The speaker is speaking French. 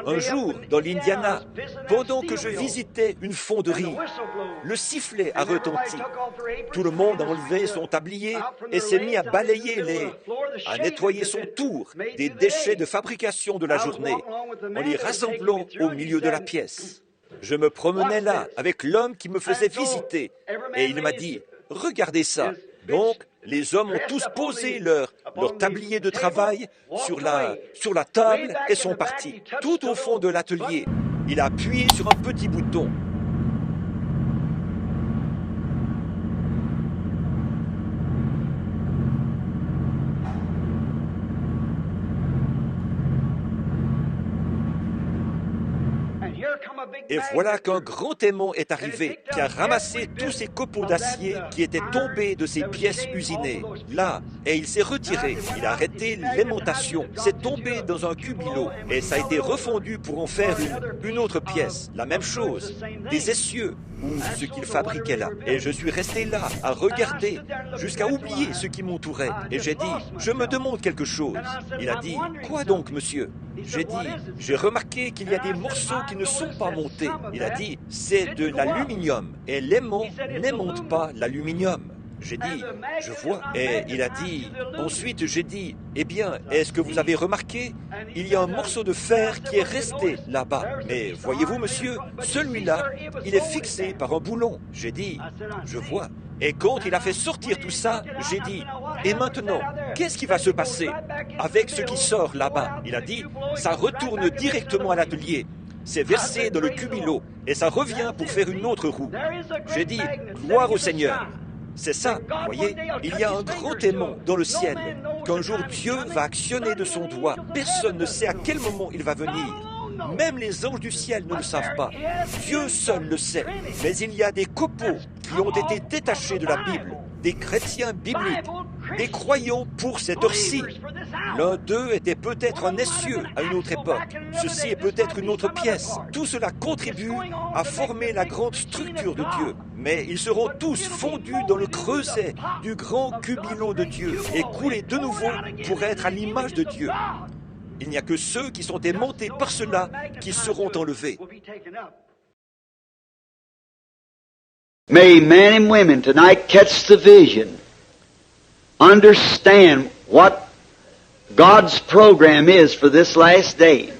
Un jour, dans l'Indiana, pendant que je visitais une fonderie, le sifflet a retenti. Tout le monde a enlevé son tablier et s'est mis à balayer à nettoyer son tour des déchets de fabrication de la journée, en les rassemblant au milieu de la pièce. Je me promenais là avec l'homme qui me faisait visiter et il m'a dit « Regardez ça !» Donc, les hommes ont tous posé leur tablier de travail sur la table et sont partis. Tout au fond de l'atelier, il a appuyé sur un petit bouton. Et voilà qu'un grand aimant est arrivé, qui a ramassé tous ces copeaux d'acier qui étaient tombés de ces pièces usinées. Là, et il s'est retiré, il a arrêté l'aimantation, c'est tombé dans un cubilo, et ça a été refondu pour en faire une autre pièce. La même chose, des essieux, ou ce qu'il fabriquait là. Et je suis resté là, à regarder, jusqu'à oublier ce qui m'entourait. Et j'ai dit, je me demande quelque chose. Il a dit, quoi donc, monsieur? J'ai dit, j'ai remarqué qu'il y a des morceaux qui ne sont pas montés. Il a dit, c'est de l'aluminium. Et l'aimant n'aimonte pas l'aluminium. J'ai dit, je vois. Et il a dit, ensuite j'ai dit, eh bien, est-ce que vous avez remarqué? Il y a un morceau de fer qui est resté là-bas. Mais voyez-vous, monsieur, celui-là, il est fixé par un boulon. J'ai dit, je vois. Et quand il a fait sortir tout ça, j'ai dit, et maintenant, qu'est-ce qui va se passer avec ce qui sort là-bas? Il a dit, ça retourne directement à l'atelier. C'est versé dans le cubilo et ça revient pour faire une autre roue. J'ai dit, gloire au Seigneur. C'est ça, voyez, il y a un grand aimant dans le ciel qu'un jour Dieu va actionner de son doigt. Personne ne sait à quel moment il va venir. Même les anges du ciel ne le savent pas. Dieu seul le sait. Mais il y a des copeaux qui ont été détachés de la Bible, des chrétiens bibliques, des croyants pour cette heure-ci. L'un d'eux était peut-être un essieu à une autre époque. Ceci est peut-être une autre pièce. Tout cela contribue à former la grande structure de Dieu. Mais ils seront tous fondus dans le creuset du grand cubilo de Dieu et coulés de nouveau pour être à l'image de Dieu. Il n'y a que ceux qui sont aimantés par cela qui seront enlevés. May men and women tonight catch the vision, understand what God's program is for this last day.